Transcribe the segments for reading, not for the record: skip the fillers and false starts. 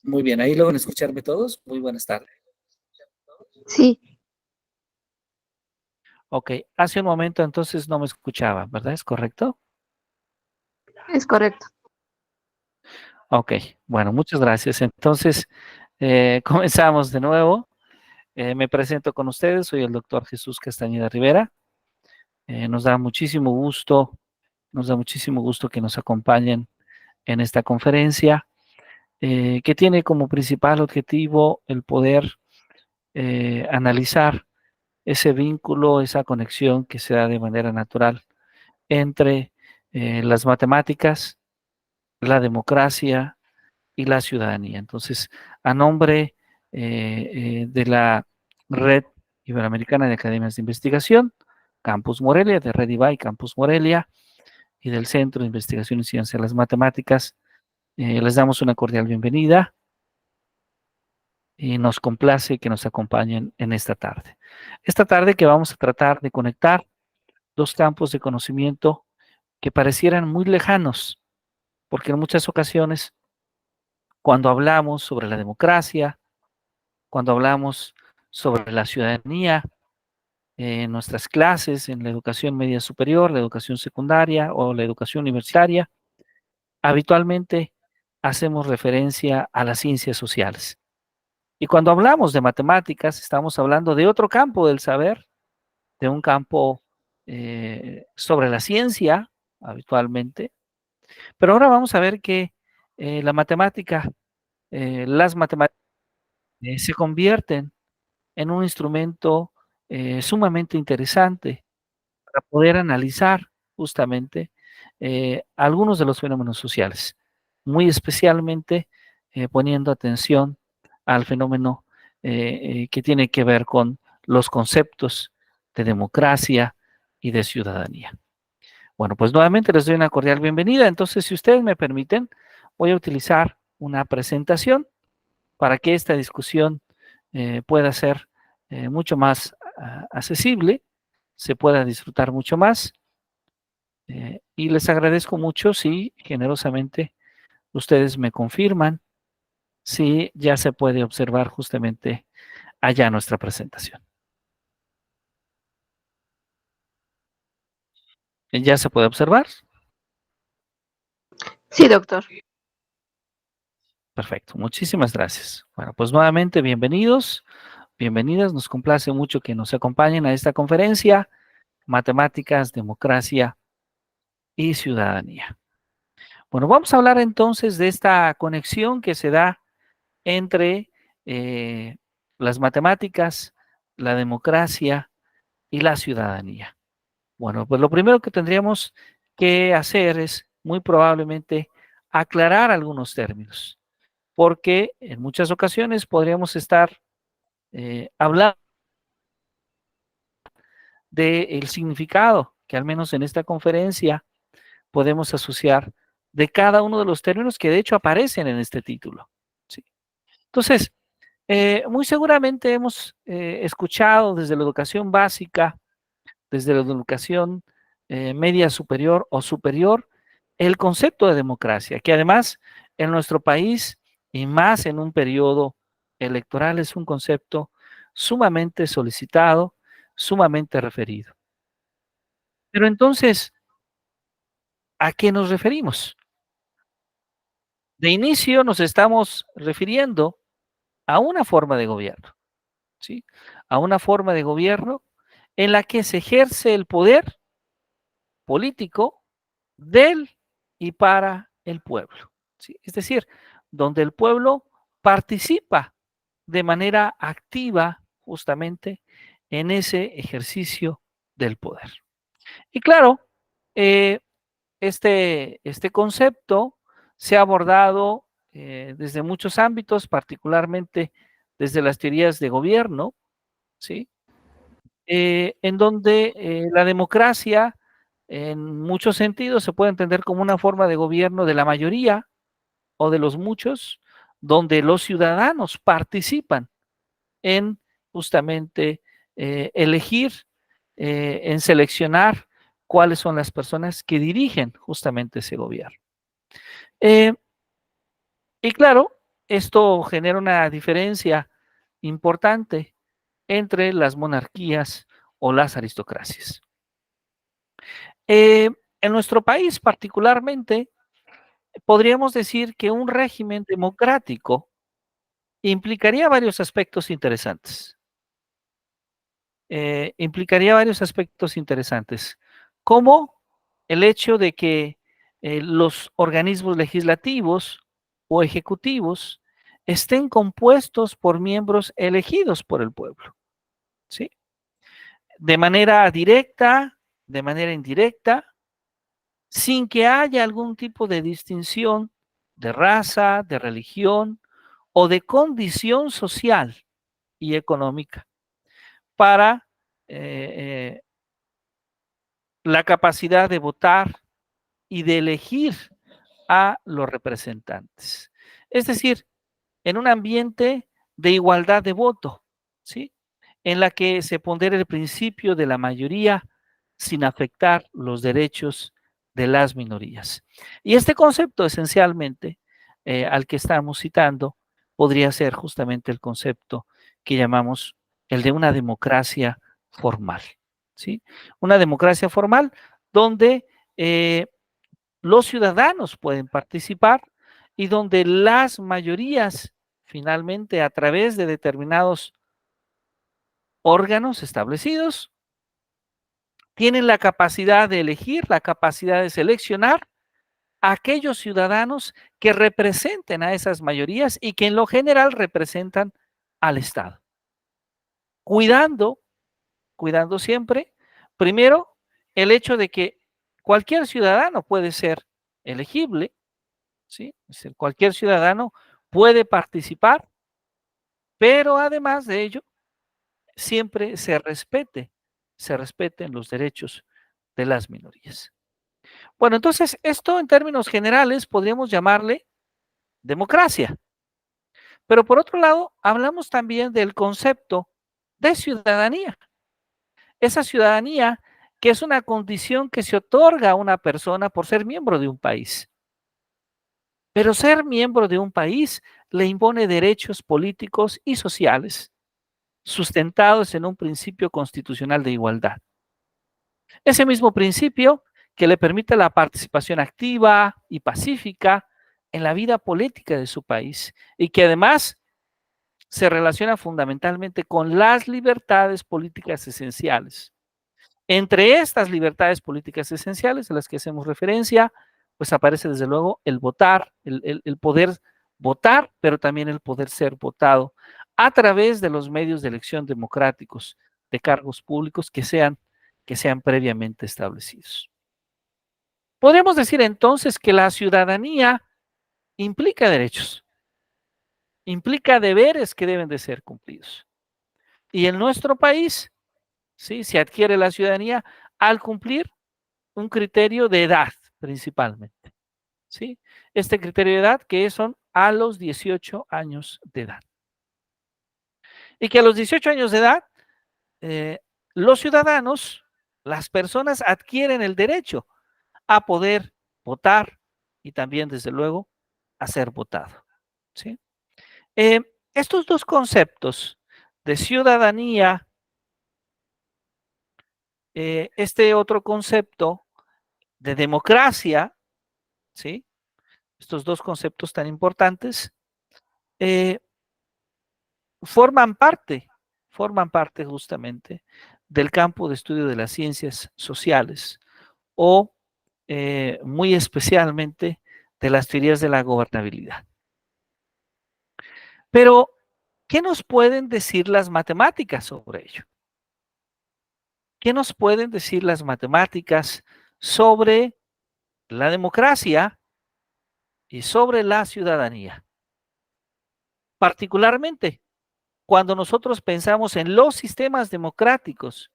Muy bien, ahí logran escucharme todos. Muy buenas tardes. Sí, Ok, hace un momento entonces no me escuchaba, ¿verdad? ¿Es correcto? es correcto. Ok, bueno, muchas gracias. Entonces, comenzamos de nuevo. Me presento con ustedes, soy el doctor Jesús Castañeda Rivera. Nos da muchísimo gusto, que nos acompañen en esta conferencia, que tiene como principal objetivo el poder analizar ese vínculo, esa conexión que se da de manera natural entre las matemáticas, la democracia y la ciudadanía. Entonces, a nombre de la Red Iberoamericana de Academias de Investigación, Campus Morelia, de Red IBAI Campus Morelia y del Centro de Investigación y Ciencia de las Matemáticas, les damos una cordial bienvenida y nos complace que nos acompañen en esta tarde. Esta tarde que vamos a tratar de conectar dos campos de conocimiento que parecieran muy lejanos, porque en muchas ocasiones, cuando hablamos sobre la democracia, cuando hablamos sobre la ciudadanía, en nuestras clases, en la educación media superior, la educación secundaria o la educación universitaria, habitualmente hacemos referencia a las ciencias sociales. Y cuando hablamos de matemáticas, estamos hablando de otro campo del saber, de un campo sobre la ciencia, habitualmente. Pero ahora vamos a ver que la matemática, las matemáticas se convierten en un instrumento sumamente interesante para poder analizar justamente algunos de los fenómenos sociales, muy especialmente poniendo atención al fenómeno que tiene que ver con los conceptos de democracia y de ciudadanía. Bueno, pues nuevamente les doy una cordial bienvenida. Entonces, si ustedes me permiten, voy a utilizar una presentación para que esta discusión pueda ser mucho más accesible, se pueda disfrutar mucho más. Y les agradezco mucho si generosamente ustedes me confirman si ya se puede observar justamente allá nuestra presentación. ¿Ya se puede observar? Sí, doctor. Perfecto, muchísimas gracias. Bueno, pues nuevamente bienvenidos, bienvenidas. Nos complace mucho que nos acompañen a esta conferencia, Matemáticas, Democracia y Ciudadanía. Bueno, vamos a hablar entonces de esta conexión que se da entre las matemáticas, la democracia y la ciudadanía. Bueno, pues lo primero que tendríamos que hacer es muy probablemente aclarar algunos términos, porque en muchas ocasiones podríamos estar hablando del significado que al menos en esta conferencia podemos asociar de cada uno de los términos que de hecho aparecen en este título. ¿Sí? Entonces, muy seguramente hemos escuchado desde la educación básica, desde la educación media superior o superior, el concepto de democracia, que además en nuestro país y más en un periodo electoral es un concepto sumamente solicitado, sumamente referido. Pero entonces, ¿a qué nos referimos? De inicio nos estamos refiriendo a una forma de gobierno, ¿sí? A una forma de gobierno en la que se ejerce el poder político del y para el pueblo, ¿sí? Es decir, donde el pueblo participa de manera activa justamente en ese ejercicio del poder. Y claro, eh, este concepto se ha abordado desde muchos ámbitos, particularmente desde las teorías de gobierno, ¿sí? En donde la democracia, en muchos sentidos, se puede entender como una forma de gobierno de la mayoría o de los muchos, donde los ciudadanos participan en justamente elegir, en seleccionar cuáles son las personas que dirigen justamente ese gobierno. Eh, y claro, esto genera una diferencia importante entre las monarquías o las aristocracias. En nuestro país particularmente, podríamos decir que un régimen democrático implicaría varios aspectos interesantes. Como el hecho de que los organismos legislativos o ejecutivos estén compuestos por miembros elegidos por el pueblo, ¿sí? De manera directa, de manera indirecta, sin que haya algún tipo de distinción de raza, de religión o de condición social y económica para la capacidad de votar y de elegir a los representantes. Es decir, en un ambiente de igualdad de voto, ¿sí? En la que se pondera el principio de la mayoría sin afectar los derechos de las minorías. Y este concepto esencialmente al que estamos citando podría ser justamente el concepto que llamamos el de una democracia formal, ¿sí? Una democracia formal donde los ciudadanos pueden participar y donde las mayorías finalmente a través de determinados órganos establecidos tienen la capacidad de elegir, la capacidad de seleccionar a aquellos ciudadanos que representen a esas mayorías y que en lo general representan al Estado. Cuidando, cuidando siempre, primero, el hecho de que cualquier ciudadano puede ser elegible, ¿sí? Es decir, cualquier ciudadano puede participar, pero además de ello, siempre se respeten los derechos de las minorías. Bueno, entonces esto en términos generales podríamos llamarle democracia. Pero por otro lado, hablamos también del concepto de ciudadanía. Esa ciudadanía que es una condición que se otorga a una persona por ser miembro de un país. Pero ser miembro de un país le impone derechos políticos y sociales sustentados en un principio constitucional de igualdad. Ese mismo principio que le permite la participación activa y pacífica en la vida política de su país y que además se relaciona fundamentalmente con las libertades políticas esenciales. Entre estas libertades políticas esenciales a las que hacemos referencia, pues aparece desde luego el votar, el poder votar, pero también el poder ser votado a través de los medios de elección democráticos de cargos públicos que sean previamente establecidos. Podríamos decir entonces que la ciudadanía implica derechos, implica deberes que deben de ser cumplidos. Y en nuestro país, ¿sí? Se adquiere la ciudadanía al cumplir un criterio de edad principalmente, ¿sí? Este criterio de edad que son a los 18 años de edad. Y que a los 18 años de edad, los ciudadanos, las personas adquieren el derecho a poder votar y también, desde luego, a ser votado, ¿sí? Estos dos conceptos de ciudadanía, este otro concepto de democracia, ¿sí? Estos dos conceptos tan importantes eh, forman parte justamente del campo de estudio de las ciencias sociales o muy especialmente de las teorías de la gobernabilidad. Pero, ¿qué nos pueden decir las matemáticas sobre ello? ¿Qué nos pueden decir las matemáticas sobre la democracia y sobre la ciudadanía? Particularmente, cuando nosotros pensamos en los sistemas democráticos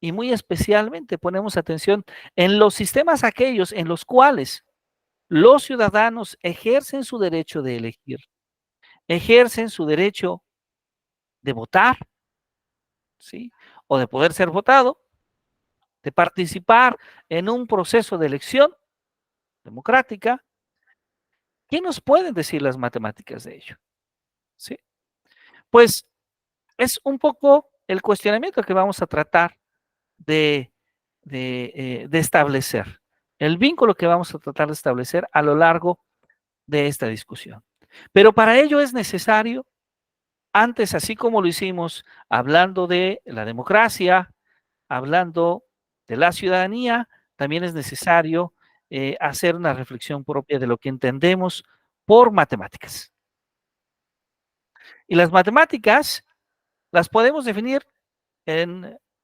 y muy especialmente ponemos atención en los sistemas aquellos en los cuales los ciudadanos ejercen su derecho de elegir, ejercen su derecho de votar, ¿sí? O de poder ser votado, de participar en un proceso de elección democrática, ¿Qué nos pueden decir las matemáticas de ello? ¿Sí? Pues es un poco el cuestionamiento que vamos a tratar de establecer, el vínculo que vamos a tratar de establecer a lo largo de esta discusión. Pero para ello es necesario, antes, así como lo hicimos hablando de la democracia, hablando de la ciudadanía, también es necesario hacer una reflexión propia de lo que entendemos por matemáticas. Y las matemáticas las podemos definir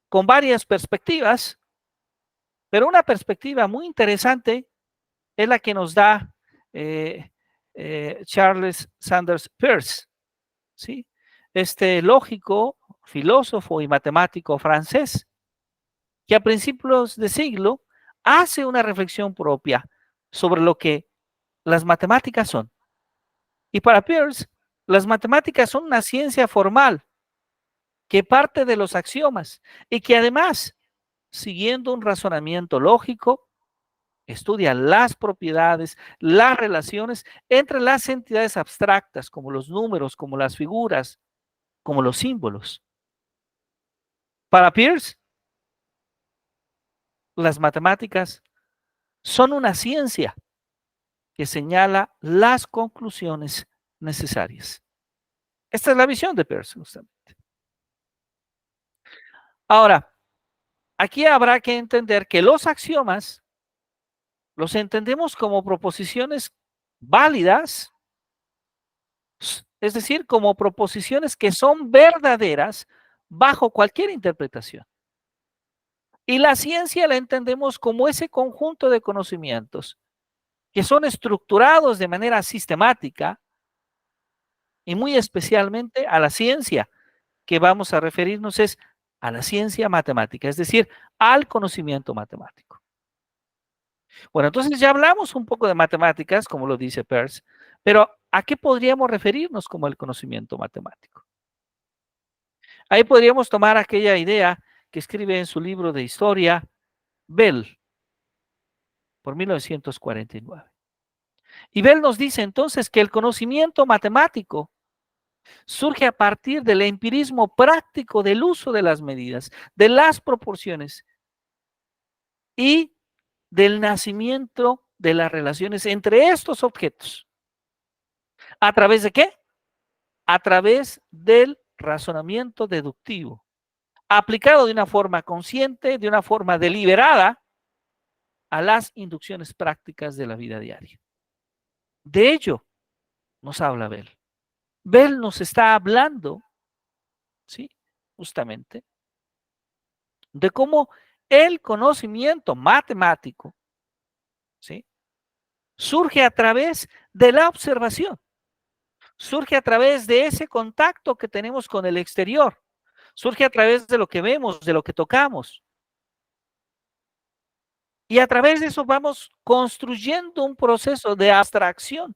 con varias perspectivas, pero una perspectiva muy interesante es la que nos da Charles Sanders Peirce, ¿sí? Este lógico, filósofo y matemático francés, que a principios de siglo hace una reflexión propia sobre lo que las matemáticas son. Y para Peirce, las matemáticas son una ciencia formal que parte de los axiomas y que además, siguiendo un razonamiento lógico, estudia las propiedades, las relaciones entre las entidades abstractas, como los números, como las figuras, como los símbolos. Para Peirce, las matemáticas son una ciencia que señala las conclusiones necesarias. Esta es la visión de Peirce, justamente. Ahora, aquí habrá que entender que los axiomas los entendemos como proposiciones válidas, es decir, como proposiciones que son verdaderas bajo cualquier interpretación. Y la ciencia la entendemos como ese conjunto de conocimientos que son estructurados de manera sistemática y muy especialmente a la ciencia que vamos a referirnos es a la ciencia matemática, es decir, al conocimiento matemático. Bueno, entonces ya hablamos un poco de matemáticas, como lo dice Peirce, pero ¿a qué podríamos referirnos como el conocimiento matemático? Ahí podríamos tomar aquella idea que escribe en su libro de historia Bell, por 1949. Y Bell nos dice entonces que el conocimiento matemático surge a partir del empirismo práctico del uso de las medidas, de las proporciones y del nacimiento de las relaciones entre estos objetos. ¿A través de qué? A través del razonamiento deductivo, aplicado de una forma consciente, de una forma deliberada a las inducciones prácticas de la vida diaria. De ello nos habla Bell. Bell nos está hablando, ¿sí? Justamente, de cómo el conocimiento matemático, ¿sí? Surge a través de la observación, surge a través de ese contacto que tenemos con el exterior, surge a través de lo que vemos, de lo que tocamos. Y a través de eso vamos construyendo un proceso de abstracción,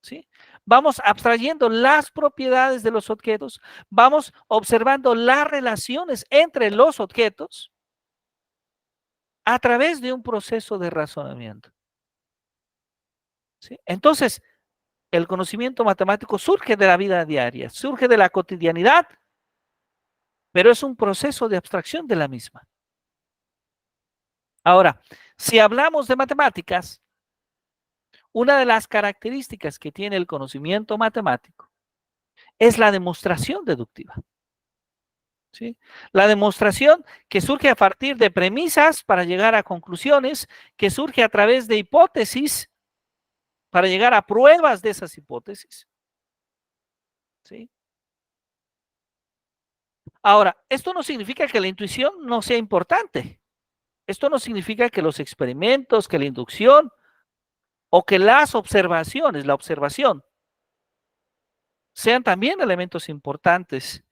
¿sí? Vamos abstrayendo las propiedades de los objetos, vamos observando las relaciones entre los objetos a través de un proceso de razonamiento, ¿sí? Entonces, el conocimiento matemático surge de la vida diaria, surge de la cotidianidad, pero es un proceso de abstracción de la misma. Ahora, si hablamos de matemáticas, una de las características que tiene el conocimiento matemático es la demostración deductiva, ¿sí? La demostración que surge a partir de premisas para llegar a conclusiones, que surge a través de hipótesis para llegar a pruebas de esas hipótesis, ¿sí? Ahora, esto no significa que la intuición no sea importante. Esto no significa que los experimentos, que la inducción o que las observaciones, la observación, sean también elementos importantes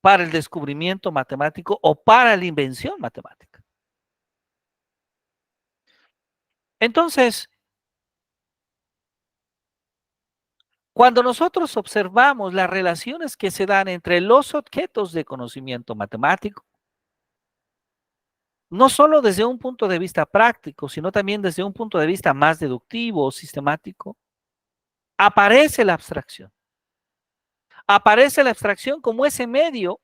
para el descubrimiento matemático o para la invención matemática. Entonces, cuando nosotros observamos las relaciones que se dan entre los objetos de conocimiento matemático, no solo desde un punto de vista práctico, sino también desde un punto de vista más deductivo o sistemático, aparece la abstracción. Aparece la abstracción como ese medio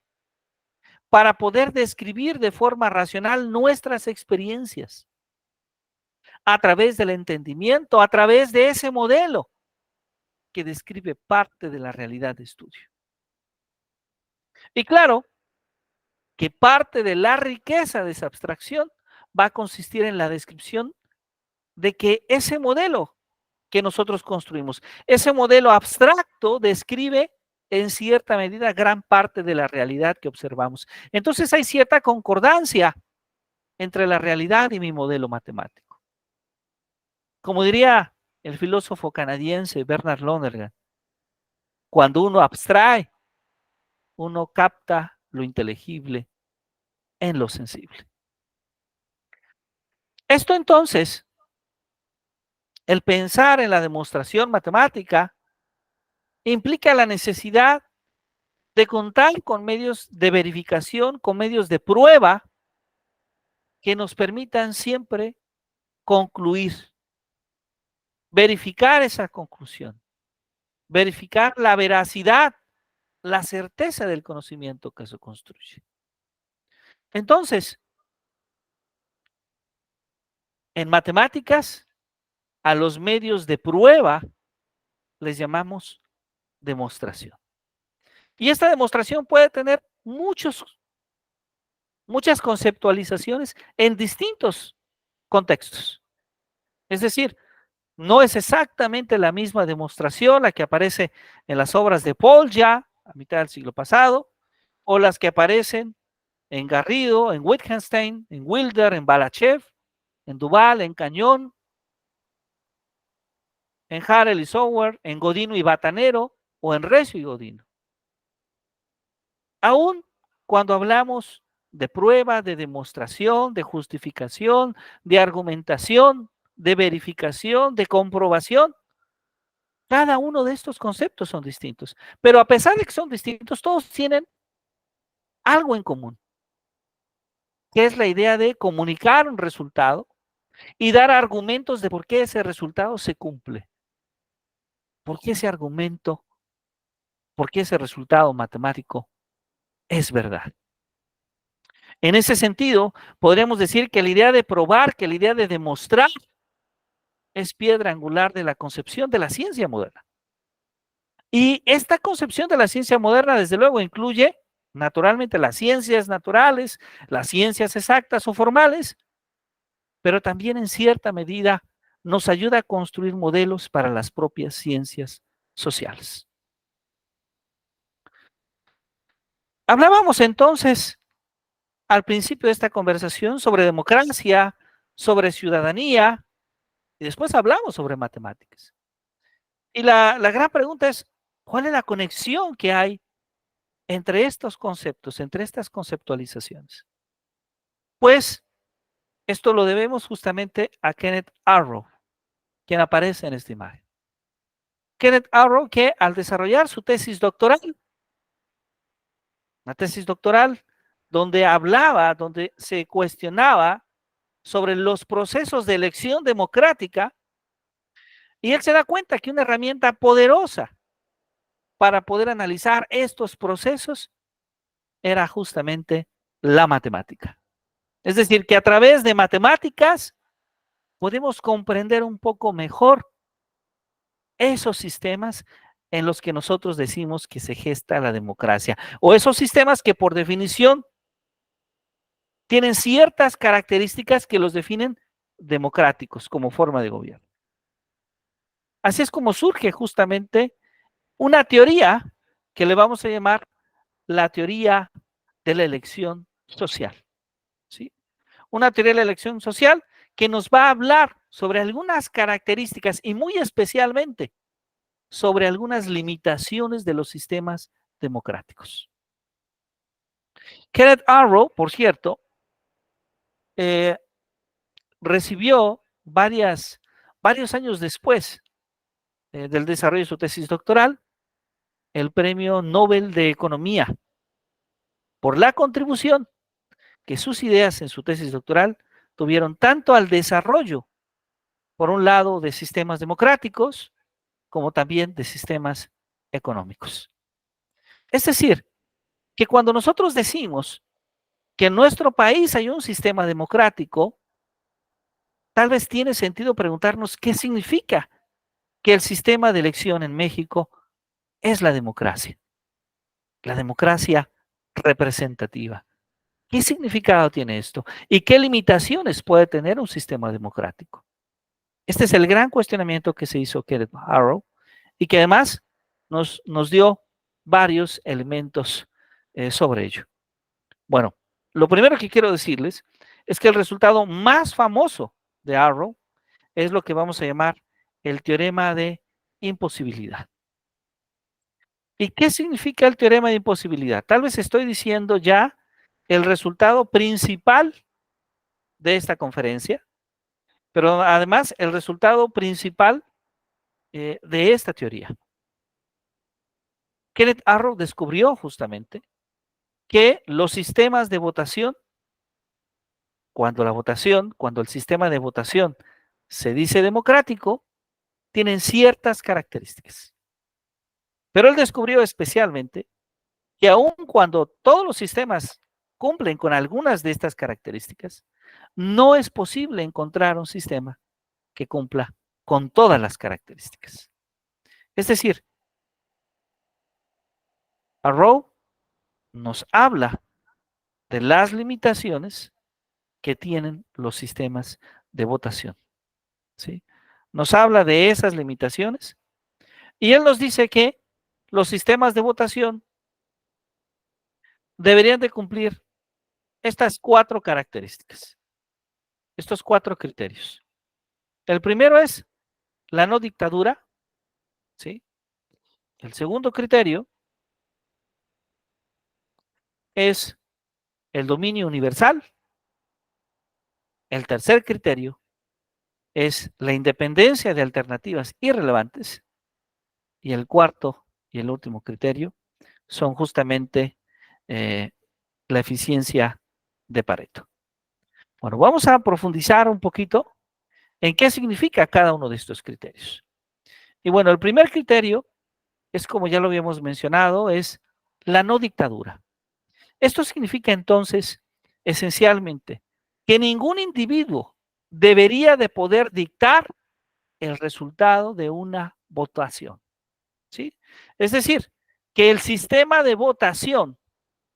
para poder describir de forma racional nuestras experiencias a través del entendimiento, a través de ese modelo que describe parte de la realidad de estudio. Y claro, que parte de la riqueza de esa abstracción va a consistir en la descripción de que ese modelo que nosotros construimos, ese modelo abstracto describe en cierta medida gran parte de la realidad que observamos. Entonces hay cierta concordancia entre la realidad y mi modelo matemático. Como diría el filósofo canadiense Bernard Lonergan, cuando uno abstrae, uno capta lo inteligible en lo sensible. Esto entonces, el pensar en la demostración matemática implica la necesidad de contar con medios de verificación, con medios de prueba que nos permitan siempre concluir, verificar esa conclusión, verificar la veracidad, la certeza del conocimiento que se construye. Entonces, en matemáticas, a los medios de prueba les llamamos demostración. Y esta demostración puede tener muchas conceptualizaciones en distintos contextos. Es decir, no es exactamente la misma demostración la que aparece en las obras de Polya a mitad del siglo pasado, o las que aparecen en Garrido, en Wittgenstein, en Wilder, en Balachev, en Duval, en Cañón, en Harel y Sauer, en Godino y Batanero, o en Recio y Godino. Aún cuando hablamos de prueba, de demostración, de justificación, de argumentación, de verificación, de comprobación, cada uno de estos conceptos son distintos. Pero a pesar de que son distintos, todos tienen algo en común, que es la idea de comunicar un resultado y dar argumentos de por qué ese resultado se cumple. ¿Por qué ese argumento, por qué ese resultado matemático es verdad? En ese sentido, podríamos decir que la idea de probar, que la idea de demostrar, es piedra angular de la concepción de la ciencia moderna. Y esta concepción de la ciencia moderna, desde luego, incluye naturalmente las ciencias naturales, las ciencias exactas o formales, pero también en cierta medida nos ayuda a construir modelos para las propias ciencias sociales. Hablábamos entonces al principio de esta conversación sobre democracia, sobre ciudadanía, y después hablamos sobre matemáticas. Y la gran pregunta es, ¿cuál es la conexión que hay entre estos conceptos, entre estas conceptualizaciones? Pues esto lo debemos justamente a Kenneth Arrow, quien aparece en esta imagen. Kenneth Arrow, que al desarrollar su tesis doctoral, una tesis doctoral donde se cuestionaba sobre los procesos de elección democrática, y él se da cuenta que una herramienta poderosa para poder analizar estos procesos era justamente la matemática. Es decir, que a través de matemáticas podemos comprender un poco mejor esos sistemas en los que nosotros decimos que se gesta la democracia, o esos sistemas que por definición tienen ciertas características que los definen democráticos como forma de gobierno. Así es como surge justamente una teoría que le vamos a llamar la teoría de la elección social, ¿sí? Una teoría de la elección social que nos va a hablar sobre algunas características y muy especialmente sobre algunas limitaciones de los sistemas democráticos. Kenneth Arrow, por cierto, recibió varios años después del desarrollo de su tesis doctoral el Premio Nobel de Economía por la contribución que sus ideas en su tesis doctoral tuvieron tanto al desarrollo, por un lado, de sistemas democráticos, como también de sistemas económicos. Es decir, que cuando nosotros decimos que en nuestro país hay un sistema democrático, tal vez tiene sentido preguntarnos qué significa que el sistema de elección en México es la democracia representativa. ¿Qué significado tiene esto? ¿Y qué limitaciones puede tener un sistema democrático? Este es el gran cuestionamiento que se hizo Kenneth Arrow y que además nos dio varios elementos sobre ello. Bueno, lo primero que quiero decirles es que el resultado más famoso de Arrow es lo que vamos a llamar el teorema de imposibilidad. ¿Y qué significa el teorema de imposibilidad? Tal vez estoy diciendo ya el resultado principal de esta conferencia, pero además el resultado principal de esta teoría. Kenneth Arrow descubrió justamente que los sistemas de votación, cuando el sistema de votación se dice democrático, tienen ciertas características. Pero él descubrió especialmente que aun cuando todos los sistemas cumplen con algunas de estas características, no es posible encontrar un sistema que cumpla con todas las características. Es decir, Arrow nos habla de las limitaciones que tienen los sistemas de votación, ¿sí? Nos habla de esas limitaciones y él nos dice que los sistemas de votación deberían de cumplir estas 4 características, estos 4 criterios. El primero es la no dictadura, ¿sí? El segundo criterio es el dominio universal. El tercer criterio es la independencia de alternativas irrelevantes. Y el cuarto y el último criterio son justamente la eficiencia de Pareto. Bueno, vamos a profundizar un poquito en qué significa cada uno de estos criterios. Y bueno, el primer criterio es, como ya lo habíamos mencionado, es la no dictadura. Esto significa entonces, esencialmente, que ningún individuo debería de poder dictar el resultado de una votación, ¿sí? Es decir, que el sistema de votación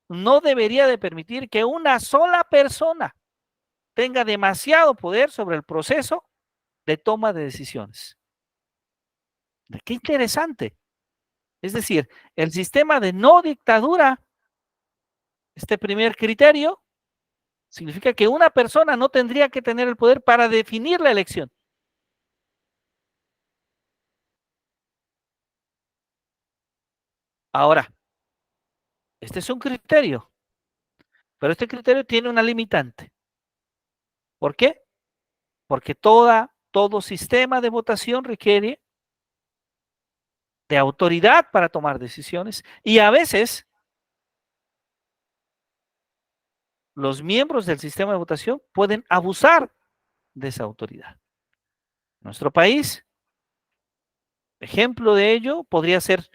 no debería de permitir que una sola persona tenga demasiado poder sobre el proceso de toma de decisiones. Qué interesante. Es decir, el sistema de no dictadura, este primer criterio, significa que una persona no tendría que tener el poder para definir la elección. Ahora, este es un criterio, pero este criterio tiene una limitante. ¿Por qué? Porque todo sistema de votación requiere de autoridad para tomar decisiones y a veces los miembros del sistema de votación pueden abusar de esa autoridad. Nuestro país, ejemplo de ello, podría ser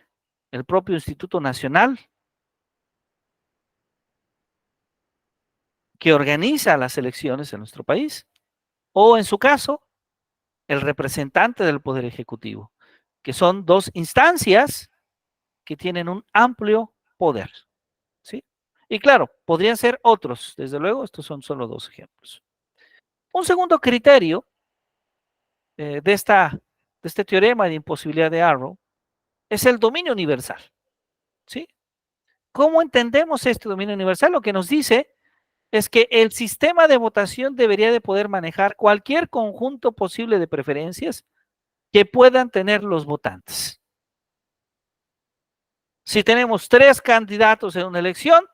el propio Instituto Nacional, que organiza las elecciones en nuestro país, o en su caso, el representante del Poder Ejecutivo, que son 2 instancias que tienen un amplio poder, ¿sí? Y claro, podrían ser otros, desde luego, estos son solo 2 ejemplos. Un segundo criterio de este teorema de imposibilidad de Arrow es el dominio universal, ¿sí? ¿Cómo entendemos este dominio universal? Lo que nos dice es que el sistema de votación debería de poder manejar cualquier conjunto posible de preferencias que puedan tener los votantes. Si tenemos 3 candidatos en una elección,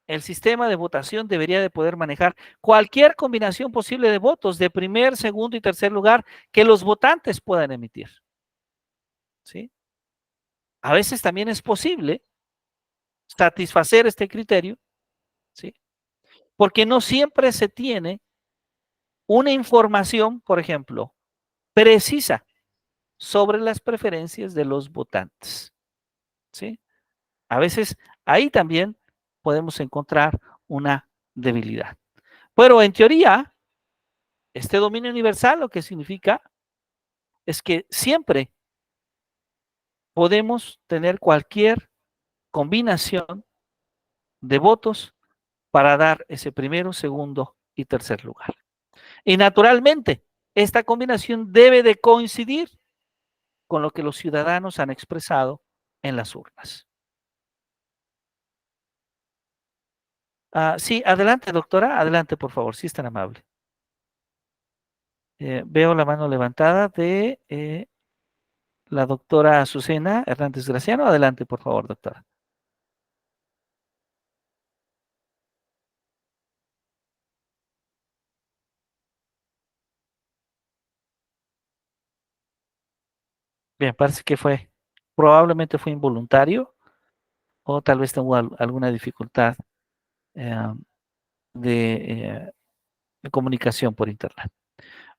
el sistema de votación debería de poder manejar cualquier combinación posible de votos de primer, segundo y tercer lugar que los votantes puedan emitir, ¿sí? A veces también es posible satisfacer este criterio, ¿sí? porque no siempre se tiene una información, por ejemplo, precisa sobre las preferencias de los votantes, ¿sí? A veces ahí también podemos encontrar una debilidad. Pero en teoría, este dominio universal lo que significa es que siempre podemos tener cualquier combinación de votos para dar ese primero, segundo y tercer lugar. Y naturalmente, esta combinación debe de coincidir con lo que los ciudadanos han expresado en las urnas. Sí, adelante, doctora, adelante, por favor, si es tan amable. Veo la mano levantada de la doctora Azucena Hernández Graciano. Adelante, por favor, doctora. Bien, parece que probablemente fue involuntario o tal vez tuvo alguna dificultad eh, de, de comunicación por internet.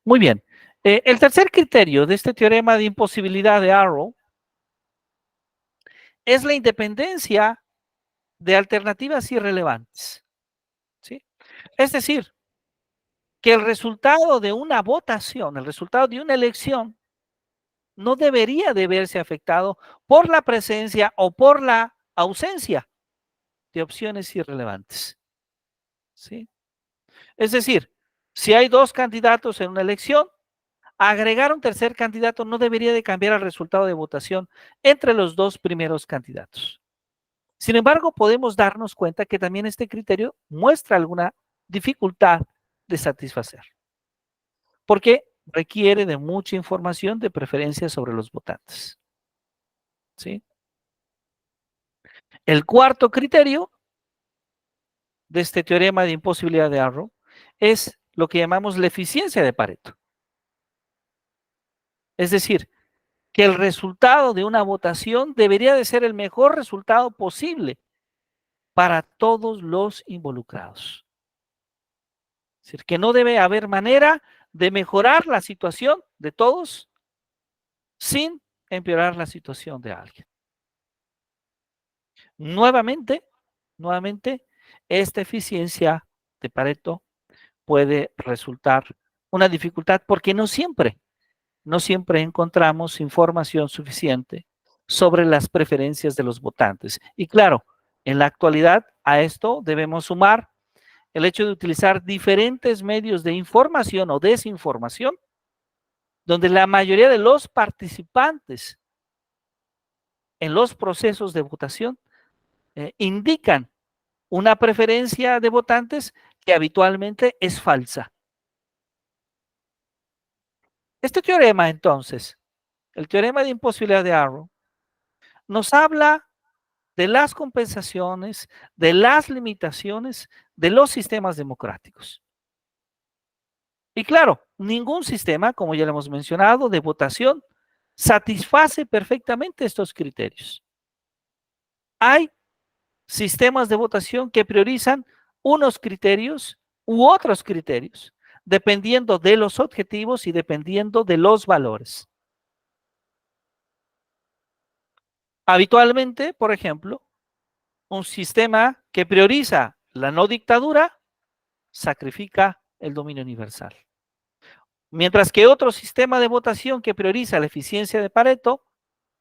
Muy bien. El tercer criterio de este teorema de imposibilidad de Arrow es la independencia de alternativas irrelevantes, ¿sí? Es decir, que el resultado de una votación, el resultado de una elección, no debería de verse afectado por la presencia o por la ausencia de opciones irrelevantes, ¿sí? Es decir, si hay dos candidatos en una elección, agregar un tercer candidato no debería de cambiar el resultado de votación entre los dos primeros candidatos. Sin embargo, podemos darnos cuenta que también este criterio muestra alguna dificultad de satisfacer, porque requiere de mucha información de preferencia sobre los votantes, ¿sí? El cuarto criterio de este teorema de imposibilidad de Arrow es lo que llamamos la eficiencia de Pareto. Es decir, que el resultado de una votación debería de ser el mejor resultado posible para todos los involucrados. Es decir, que no debe haber manera de mejorar la situación de todos sin empeorar la situación de alguien. Nuevamente, esta eficiencia de Pareto puede resultar una dificultad porque no siempre encontramos información suficiente sobre las preferencias de los votantes. Y claro, en la actualidad a esto debemos sumar el hecho de utilizar diferentes medios de información o desinformación, donde la mayoría de los participantes en los procesos de votación indican una preferencia de votantes que habitualmente es falsa. Este teorema, entonces, el teorema de imposibilidad de Arrow, nos habla de las compensaciones, de las limitaciones de los sistemas democráticos. Y claro, ningún sistema, como ya lo hemos mencionado, de votación satisface perfectamente estos criterios. Hay sistemas de votación que priorizan unos criterios u otros criterios, dependiendo de los objetivos y dependiendo de los valores. Habitualmente, por ejemplo, un sistema que prioriza la no dictadura sacrifica el dominio universal. Mientras que otro sistema de votación que prioriza la eficiencia de Pareto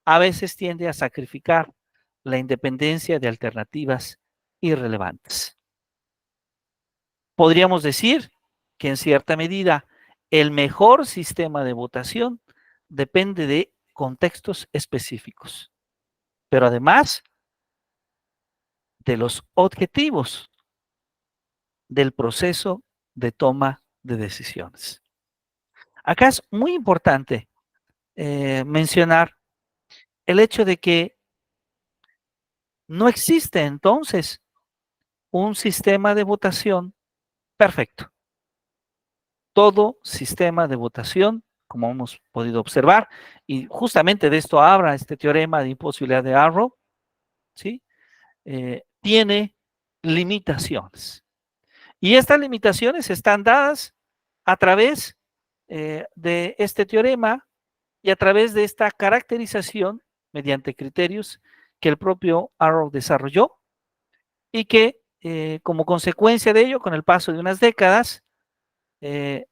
a veces tiende a sacrificar la independencia de alternativas irrelevantes. Podríamos decir que en cierta medida el mejor sistema de votación depende de contextos específicos, pero además de los objetivos del proceso de toma de decisiones. Acá es muy importante mencionar el hecho de que no existe entonces un sistema de votación perfecto. Todo sistema de votación, como hemos podido observar, y justamente de esto habla este teorema de imposibilidad de Arrow, ¿sí? Tiene limitaciones. Y estas limitaciones están dadas a través de este teorema y a través de esta caracterización mediante criterios que el propio Arrow desarrolló y que como consecuencia de ello, con el paso de unas décadas, le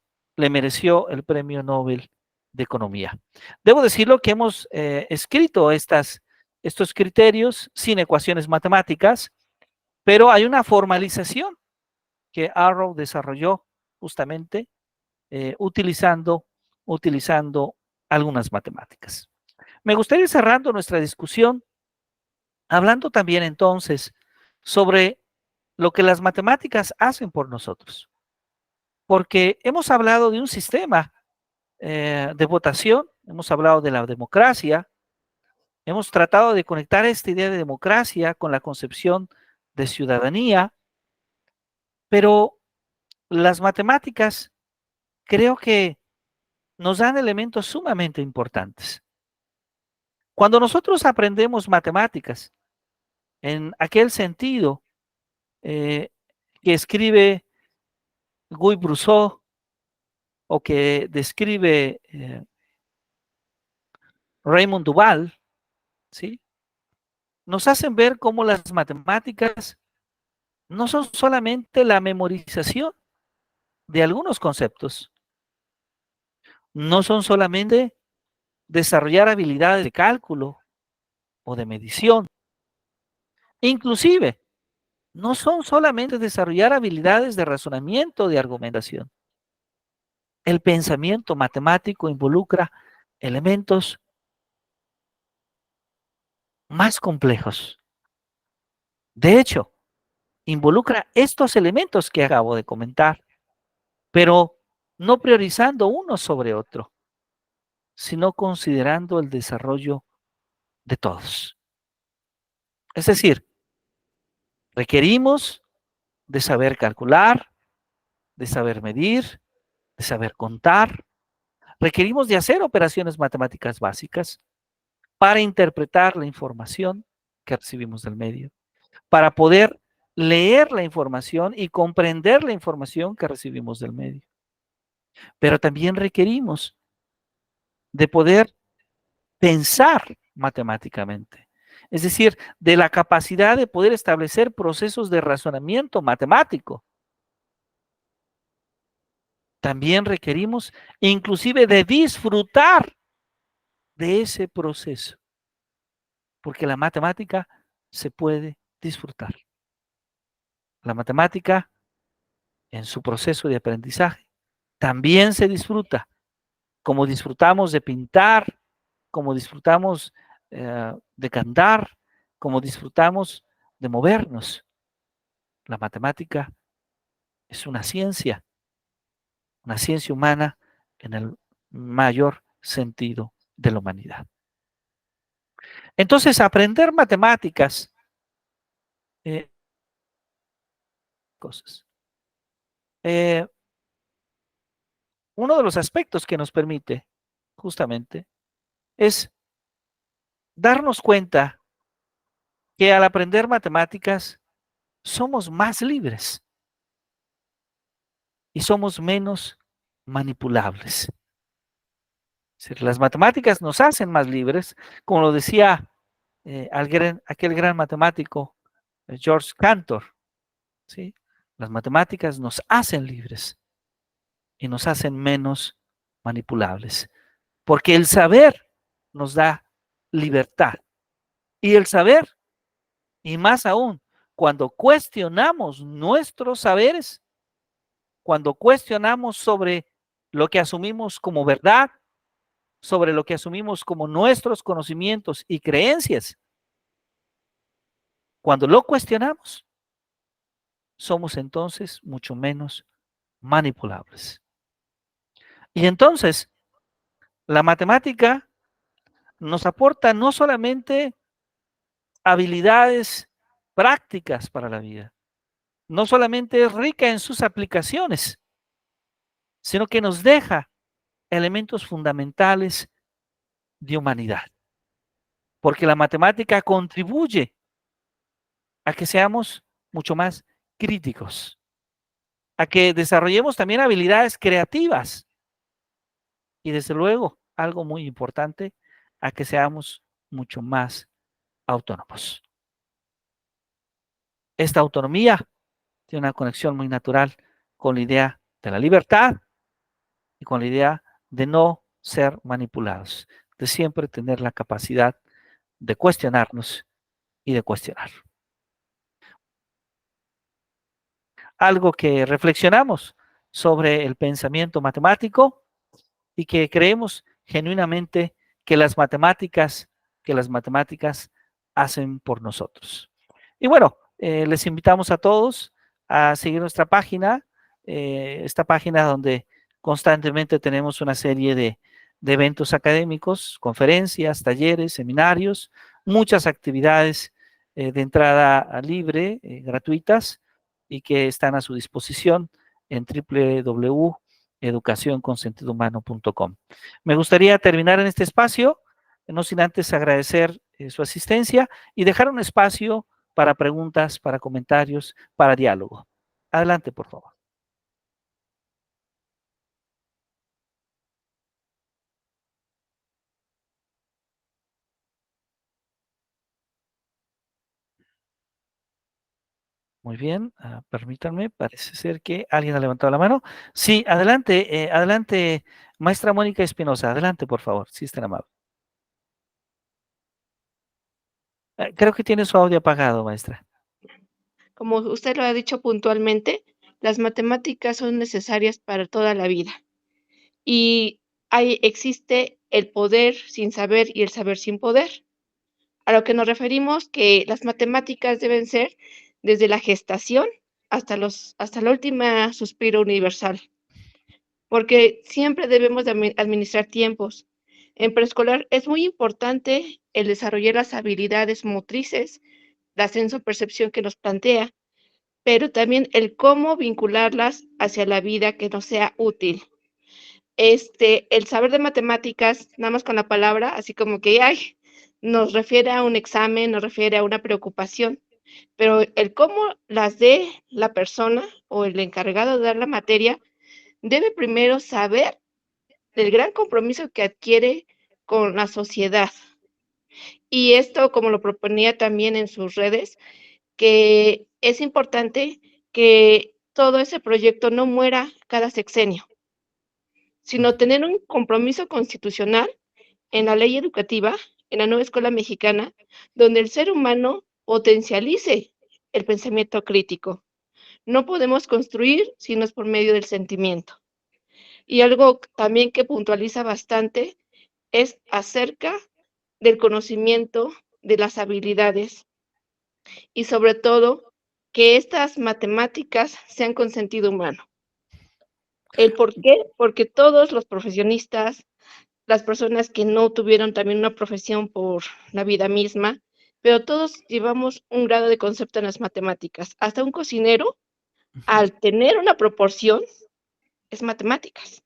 mereció el Premio Nobel de Economía. Debo decirlo que hemos escrito estos criterios sin ecuaciones matemáticas, pero hay una formalización que Arrow desarrolló justamente utilizando algunas matemáticas. Me gustaría ir cerrando nuestra discusión hablando también entonces sobre lo que las matemáticas hacen por nosotros, porque hemos hablado de un sistema de votación, hemos hablado de la democracia, hemos tratado de conectar esta idea de democracia con la concepción de ciudadanía, pero las matemáticas creo que nos dan elementos sumamente importantes. Cuando nosotros aprendemos matemáticas, en aquel sentido que escribe Guy Brusseau o que describe Raymond Duval, ¿sí? Nos hacen ver cómo las matemáticas no son solamente la memorización de algunos conceptos, no son solamente desarrollar habilidades de cálculo o de medición, inclusive no son solamente desarrollar habilidades de razonamiento, de argumentación. El pensamiento matemático involucra elementos más complejos. De hecho, involucra estos elementos que acabo de comentar, pero no priorizando uno sobre otro, sino considerando el desarrollo de todos. Es decir, requerimos de saber calcular, de saber medir, de saber contar. Requerimos de hacer operaciones matemáticas básicas para interpretar la información que recibimos del medio, para poder leer la información y comprender la información que recibimos del medio. Pero también requerimos de poder pensar matemáticamente, es decir, de la capacidad de poder establecer procesos de razonamiento matemático. También requerimos inclusive de disfrutar de ese proceso, porque la matemática se puede disfrutar. La matemática en su proceso de aprendizaje también se disfruta, como disfrutamos de pintar, como disfrutamos de cantar, como disfrutamos de movernos. La matemática es una ciencia humana en el mayor sentido de la humanidad. Entonces, aprender matemáticas, cosas. Uno de los aspectos que nos permite justamente es darnos cuenta que al aprender matemáticas somos más libres y somos menos manipulables. Es decir, las matemáticas nos hacen más libres, como lo decía aquel gran matemático George Cantor, ¿sí? Las matemáticas nos hacen libres y nos hacen menos manipulables, porque el saber nos da libertad. Y el saber, y más aún, cuando cuestionamos nuestros saberes, cuando cuestionamos sobre lo que asumimos como verdad, sobre lo que asumimos como nuestros conocimientos y creencias, cuando lo cuestionamos, somos entonces mucho menos manipulables. Y entonces, la matemática nos aporta no solamente habilidades prácticas para la vida, no solamente es rica en sus aplicaciones, sino que nos deja elementos fundamentales de humanidad. Porque la matemática contribuye a que seamos mucho más críticos, a que desarrollemos también habilidades creativas y desde luego, algo muy importante, a que seamos mucho más autónomos. Esta autonomía tiene una conexión muy natural con la idea de la libertad y con la idea de no ser manipulados, de siempre tener la capacidad de cuestionarnos y de cuestionar. Algo que reflexionamos sobre el pensamiento matemático y que creemos genuinamente que las matemáticas hacen por nosotros. Y bueno, les invitamos a todos a seguir nuestra página, esta página donde constantemente tenemos una serie de eventos académicos, conferencias, talleres, seminarios, muchas actividades de entrada libre, gratuitas, y que están a su disposición en www.educacionconsentidlohumano.com. Me gustaría terminar en este espacio, no sin antes agradecer su asistencia y dejar un espacio para preguntas, para comentarios, para diálogo. Adelante, por favor. Muy bien, permítanme, parece ser que alguien ha levantado la mano. Sí, adelante, adelante, maestra Mónica Espinosa, adelante, por favor, si es tan amable. Creo que tiene su audio apagado, maestra. Como usted lo ha dicho puntualmente, las matemáticas son necesarias para toda la vida. Y existe el poder sin saber y el saber sin poder. A lo que nos referimos que las matemáticas deben ser desde la gestación hasta la última suspiro universal, porque siempre debemos de administrar tiempos. En preescolar es muy importante el desarrollar las habilidades motrices, la senso-percepción que nos plantea, pero también el cómo vincularlas hacia la vida que nos sea útil. El saber de matemáticas, nada más con la palabra, así como que, ay, nos refiere a un examen, nos refiere a una preocupación, pero el cómo las dé la persona o el encargado de dar la materia, debe primero saber del gran compromiso que adquiere con la sociedad. Y esto, como lo proponía también en sus redes, que es importante que todo ese proyecto no muera cada sexenio, sino tener un compromiso constitucional en la ley educativa, en la nueva escuela mexicana, donde el ser humano potencialice el pensamiento crítico. No podemos construir si no es por medio del sentimiento. Y algo también que puntualiza bastante es acerca del conocimiento, de las habilidades y sobre todo que estas matemáticas sean con sentido humano. ¿El por qué? Porque todos los profesionistas, las personas que no tuvieron también una profesión por la vida misma, pero todos llevamos un grado de concepto en las matemáticas. Hasta un cocinero, al tener una proporción, es matemáticas.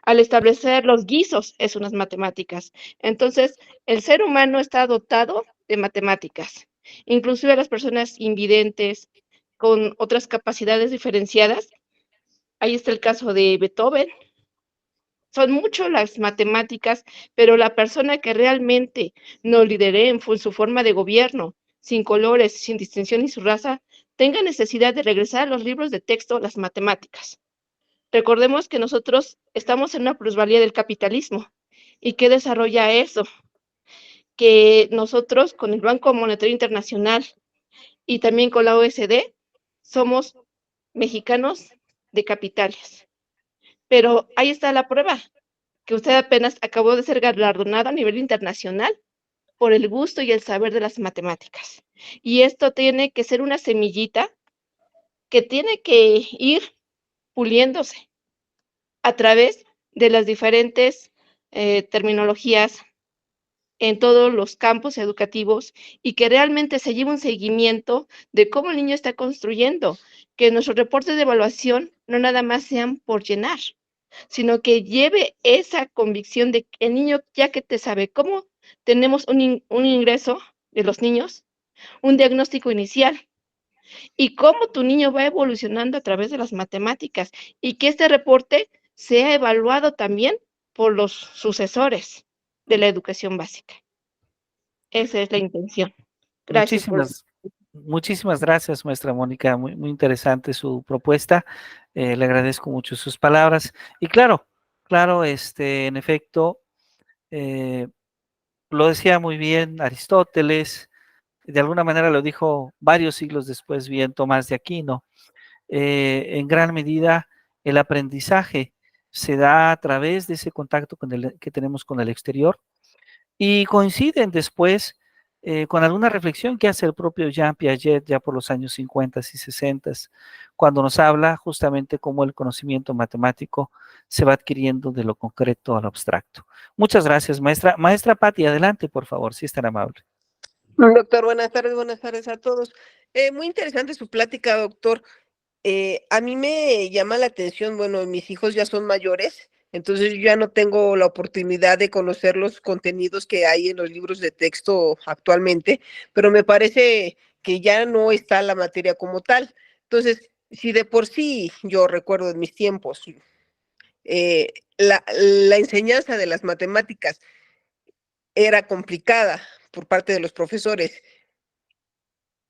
Al establecer los guisos, es unas matemáticas. Entonces, el ser humano está dotado de matemáticas. Inclusive las personas invidentes, con otras capacidades diferenciadas. Ahí está el caso de Beethoven. Son mucho las matemáticas, pero la persona que realmente nos lidere en su forma de gobierno, sin colores, sin distinción ni su raza, tenga necesidad de regresar a los libros de texto, las matemáticas. Recordemos que nosotros estamos en una plusvalía del capitalismo. ¿Y qué desarrolla eso? Que nosotros con el Banco Monetario Internacional y también con la OSD somos mexicanos de capitales. Pero ahí está la prueba, que usted apenas acabó de ser galardonado a nivel internacional por el gusto y el saber de las matemáticas. Y esto tiene que ser una semillita que tiene que ir puliéndose a través de las diferentes terminologías en todos los campos educativos y que realmente se lleve un seguimiento de cómo el niño está construyendo, que nuestros reportes de evaluación no nada más sean por llenar, sino que lleve esa convicción de que el niño ya que te sabe cómo tenemos un ingreso de los niños, un diagnóstico inicial, y cómo tu niño va evolucionando a través de las matemáticas y que este reporte sea evaluado también por los sucesores de la educación básica. Esa es la intención. Gracias por Muchísimas gracias, maestra Mónica. Muy interesante su propuesta. Le agradezco mucho sus palabras. Y claro, en efecto, lo decía muy bien Aristóteles, de alguna manera lo dijo varios siglos después bien Tomás de Aquino. En gran medida, el aprendizaje se da a través de ese contacto que tenemos con el exterior, y coinciden después con alguna reflexión que hace el propio Jean Piaget ya por los años 50 y 60, cuando nos habla justamente cómo el conocimiento matemático se va adquiriendo de lo concreto a lo abstracto. Muchas gracias, maestra. Maestra Patti, adelante, por favor, si es tan amable. Doctor, buenas tardes a todos. Muy interesante su plática, doctor. A mí me llama la atención, bueno, mis hijos ya son mayores, entonces yo ya no tengo la oportunidad de conocer los contenidos que hay en los libros de texto actualmente, pero me parece que ya no está la materia como tal. Entonces, si de por sí yo recuerdo en mis tiempos, la enseñanza de las matemáticas era complicada por parte de los profesores,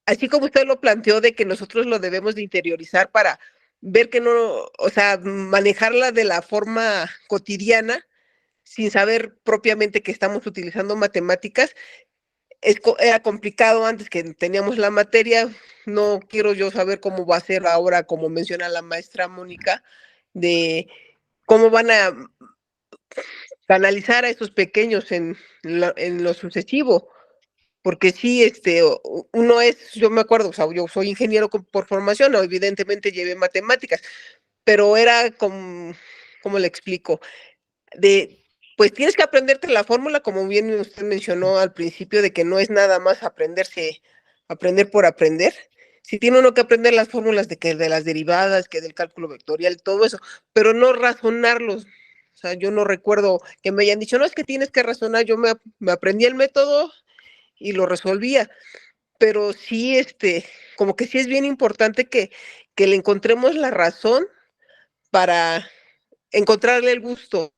así como usted lo planteó de que nosotros lo debemos de interiorizar para ver que no, o sea, manejarla de la forma cotidiana sin saber propiamente que estamos utilizando matemáticas, era complicado antes que teníamos la materia. No quiero yo saber cómo va a ser ahora, como menciona la maestra Mónica, de cómo van a canalizar a esos pequeños en lo sucesivo. Porque sí, uno es, yo me acuerdo, o sea, yo soy ingeniero por formación, ¿no? Evidentemente llevé matemáticas, pero era como, ¿cómo le explico? Pues tienes que aprenderte la fórmula, como bien usted mencionó al principio, de que no es nada más aprender por aprender. Sí tiene uno que aprender las fórmulas de las derivadas, que del cálculo vectorial, todo eso, pero no razonarlos. O sea, yo no recuerdo que me hayan dicho, no, es que tienes que razonar, yo me aprendí el método y lo resolvía, pero sí, como que sí es bien importante que le encontremos la razón para encontrarle el gusto.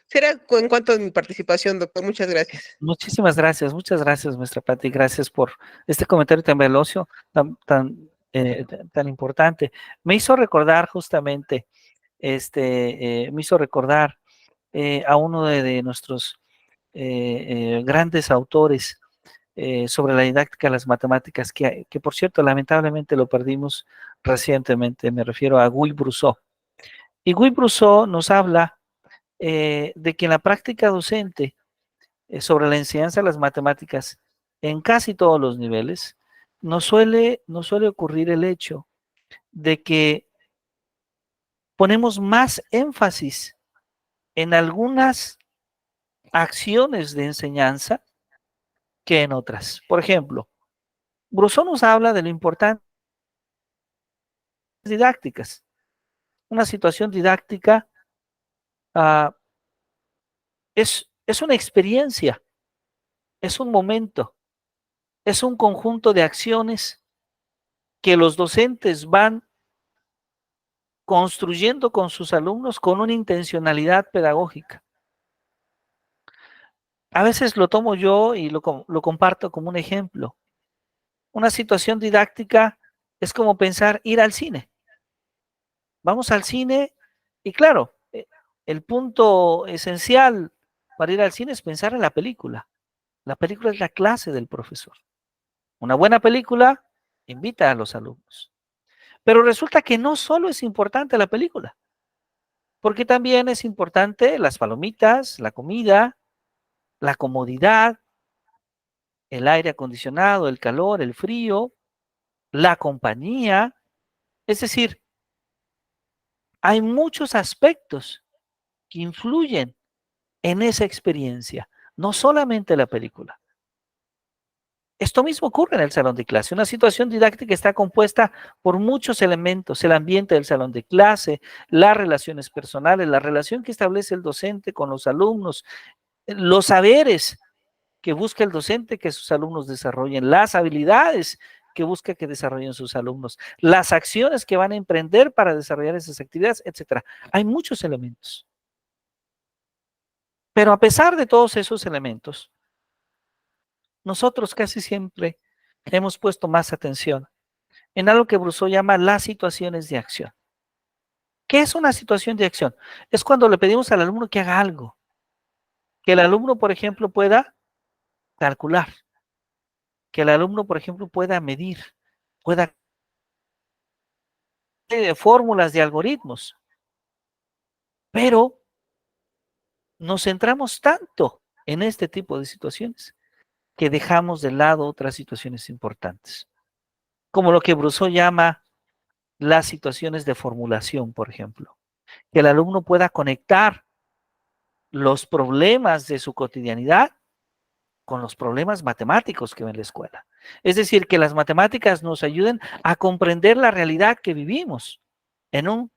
Será en cuanto a mi participación, doctor. Muchas gracias. Muchas gracias, maestra Patti. Gracias por este comentario tan velocio, tan importante. Me hizo recordar justamente, a uno de nuestros grandes autores sobre la didáctica de las matemáticas, que por cierto, lamentablemente lo perdimos recientemente. Me refiero a Guy Brousseau. Y Guy Brousseau nos habla de que en la práctica docente sobre la enseñanza de las matemáticas en casi todos los niveles, nos suele ocurrir el hecho de que ponemos más énfasis en algunas acciones de enseñanza que en otras. Por ejemplo, Brousseau nos habla de lo importante de las didácticas. Una situación didáctica es una experiencia, es un momento, es un conjunto de acciones que los docentes van construyendo con sus alumnos con una intencionalidad pedagógica. A veces lo tomo yo y lo comparto como un ejemplo. Una situación didáctica es como pensar ir al cine. Vamos al cine y claro, el punto esencial para ir al cine es pensar en la película. La película es la clase del profesor. Una buena película invita a los alumnos. Pero resulta que no solo es importante la película, porque también es importante las palomitas, la comida, la comodidad, el aire acondicionado, el calor, el frío, la compañía. Es decir, hay muchos aspectos que influyen en esa experiencia, no solamente la película. Esto mismo ocurre en el salón de clase. Una situación didáctica está compuesta por muchos elementos: el ambiente del salón de clase, las relaciones personales, la relación que establece el docente con los alumnos, los saberes que busca el docente que sus alumnos desarrollen, las habilidades que busca que desarrollen sus alumnos, las acciones que van a emprender para desarrollar esas actividades, etcétera. Hay muchos elementos. Pero a pesar de todos esos elementos, nosotros casi siempre hemos puesto más atención en algo que Brousseau llama las situaciones de acción. ¿Qué es una situación de acción? Es cuando le pedimos al alumno que haga algo. Que el alumno, por ejemplo, pueda calcular. Que el alumno, por ejemplo, pueda medir. Pueda fórmulas de algoritmos. Pero nos centramos tanto en este tipo de situaciones que dejamos de lado otras situaciones importantes. Como lo que Brousseau llama las situaciones de formulación, por ejemplo. Que el alumno pueda conectar los problemas de su cotidianidad con los problemas matemáticos que ve en la escuela. Es decir, que las matemáticas nos ayuden a comprender la realidad que vivimos en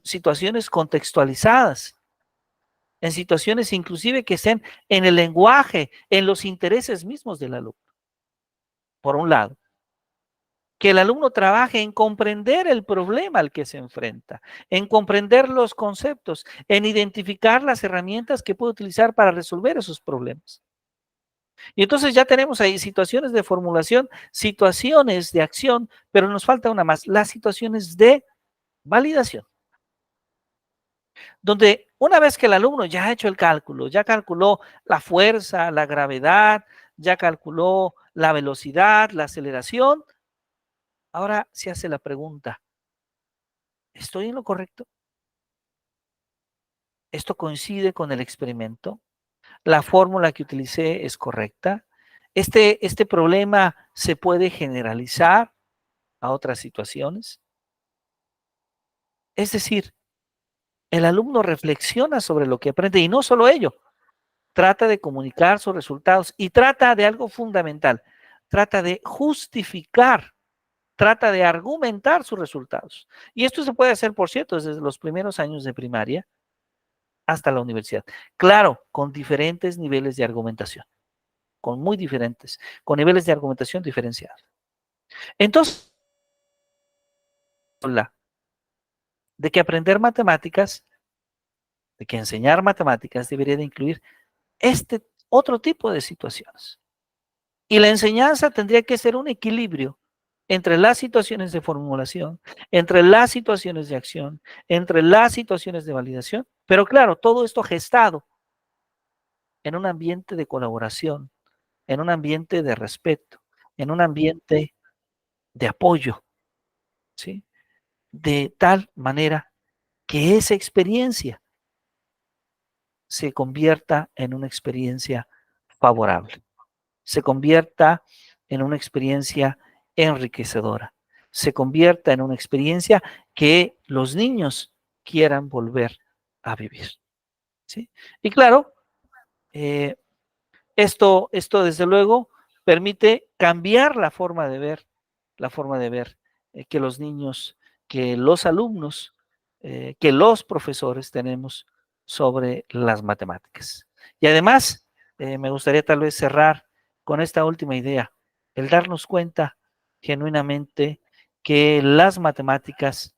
situaciones contextualizadas, en situaciones inclusive que estén en el lenguaje, en los intereses mismos del alumno. Por un lado, que el alumno trabaje en comprender el problema al que se enfrenta, en comprender los conceptos, en identificar las herramientas que puede utilizar para resolver esos problemas. Y entonces ya tenemos ahí situaciones de formulación, situaciones de acción, pero nos falta una más, las situaciones de validación. Donde una vez que el alumno ya ha hecho el cálculo, ya calculó la fuerza, la gravedad, ya calculó la velocidad, la aceleración, ahora se hace la pregunta, ¿estoy en lo correcto? ¿Esto coincide con el experimento? ¿La fórmula que utilicé es correcta? ¿Este problema se puede generalizar a otras situaciones? Es decir, el alumno reflexiona sobre lo que aprende y no solo ello, trata de comunicar sus resultados y trata de algo fundamental, trata de justificar, trata de argumentar sus resultados. Y esto se puede hacer, por cierto, desde los primeros años de primaria hasta la universidad. Claro, con diferentes niveles de argumentación, con muy diferentes, con niveles de argumentación diferenciados. Entonces, de que aprender matemáticas, de que enseñar matemáticas debería de incluir este otro tipo de situaciones. Y la enseñanza tendría que ser un equilibrio entre las situaciones de formulación, entre las situaciones de acción, entre las situaciones de validación, pero claro, todo esto gestado en un ambiente de colaboración, en un ambiente de respeto, en un ambiente de apoyo, ¿sí? De tal manera que esa experiencia se convierta en una experiencia favorable, se convierta en una experiencia enriquecedora, se convierta en una experiencia que los niños quieran volver a vivir, ¿sí? Y claro, esto desde luego permite cambiar la forma de ver que los niños, que los alumnos, que los profesores tenemos sobre las matemáticas. Y además, me gustaría tal vez cerrar con esta última idea, el darnos cuenta genuinamente que las matemáticas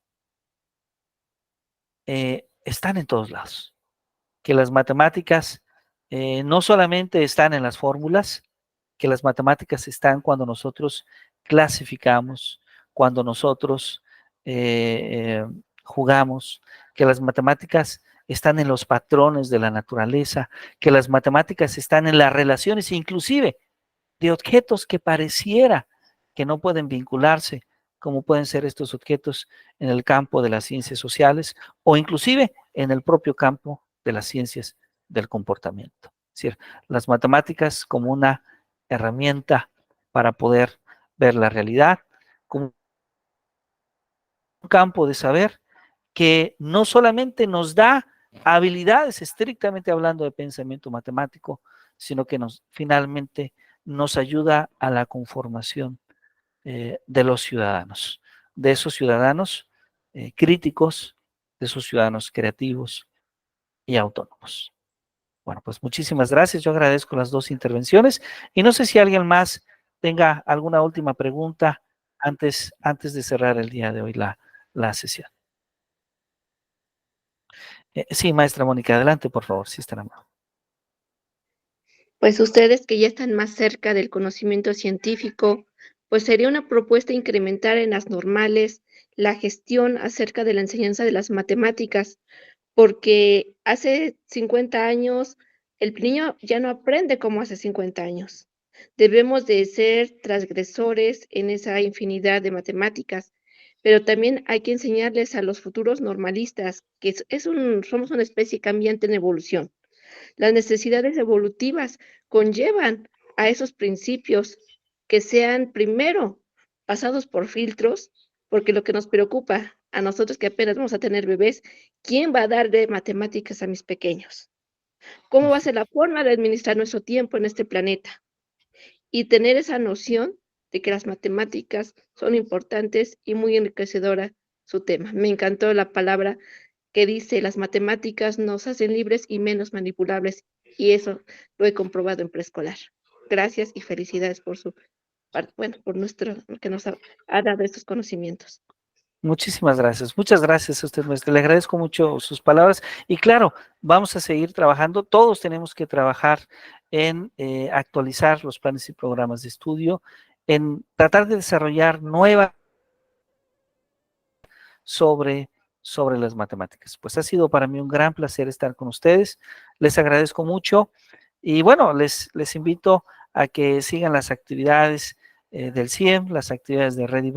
están en todos lados, que las matemáticas no solamente están en las fórmulas, que las matemáticas están cuando nosotros clasificamos, cuando nosotros jugamos, que las matemáticas están en los patrones de la naturaleza, que las matemáticas están en las relaciones, inclusive de objetos que pareciera que no pueden vincularse, como pueden ser estos objetos en el campo de las ciencias sociales o inclusive en el propio campo de las ciencias del comportamiento. Es decir, las matemáticas como una herramienta para poder ver la realidad, como un campo de saber que no solamente nos da habilidades estrictamente hablando de pensamiento matemático, sino que finalmente nos ayuda a la conformación de los ciudadanos, de esos ciudadanos críticos, de esos ciudadanos creativos y autónomos. Bueno, pues muchísimas gracias. Yo agradezco las dos intervenciones y no sé si alguien más tenga alguna última pregunta antes de cerrar el día de hoy la sesión. Sí, maestra Mónica, adelante, por favor, si estará mal. Pues ustedes que ya están más cerca del conocimiento científico, pues sería una propuesta incrementar en las normales la gestión acerca de la enseñanza de las matemáticas, porque hace 50 años el niño ya no aprende como hace 50 años. Debemos de ser transgresores en esa infinidad de matemáticas, pero también hay que enseñarles a los futuros normalistas que somos una especie cambiante en evolución. Las necesidades evolutivas conllevan a esos principios que sean primero pasados por filtros, porque lo que nos preocupa a nosotros que apenas vamos a tener bebés, ¿quién va a dar de matemáticas a mis pequeños? ¿Cómo va a ser la forma de administrar nuestro tiempo en este planeta? Y tener esa noción de que las matemáticas son importantes y muy enriquecedora su tema. Me encantó la palabra que dice: "Las matemáticas nos hacen libres y menos manipulables", y eso lo he comprobado en preescolar. Gracias y felicidades por su bueno, por nuestro que nos ha dado estos conocimientos. Muchísimas gracias. Muchas gracias a usted, maestra. Le agradezco mucho sus palabras. Y claro, vamos a seguir trabajando. Todos tenemos que trabajar en actualizar los planes y programas de estudio, en tratar de desarrollar nuevas sobre las matemáticas. Pues ha sido para mí un gran placer estar con ustedes. Les agradezco mucho y bueno, les invito a que sigan las actividades del CIEM, las actividades de Ready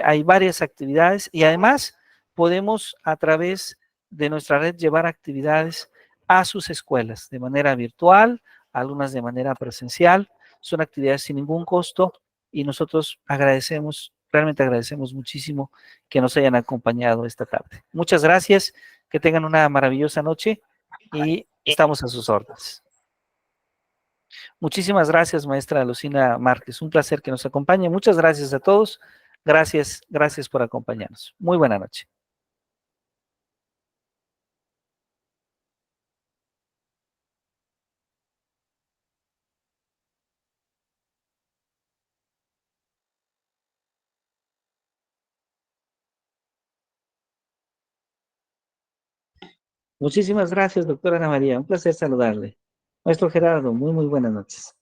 hay varias actividades y además podemos a través de nuestra red llevar actividades a sus escuelas de manera virtual, algunas de manera presencial. Son actividades sin ningún costo y nosotros realmente agradecemos muchísimo que nos hayan acompañado esta tarde. Muchas gracias, que tengan una maravillosa noche y estamos a sus órdenes. Muchísimas gracias, maestra Lucina Márquez. Un placer que nos acompañe. Muchas gracias a todos. Gracias por acompañarnos. Muy buena noche. Muchísimas gracias, doctora Ana María. Un placer saludarle. Maestro Gerardo, muy buenas noches.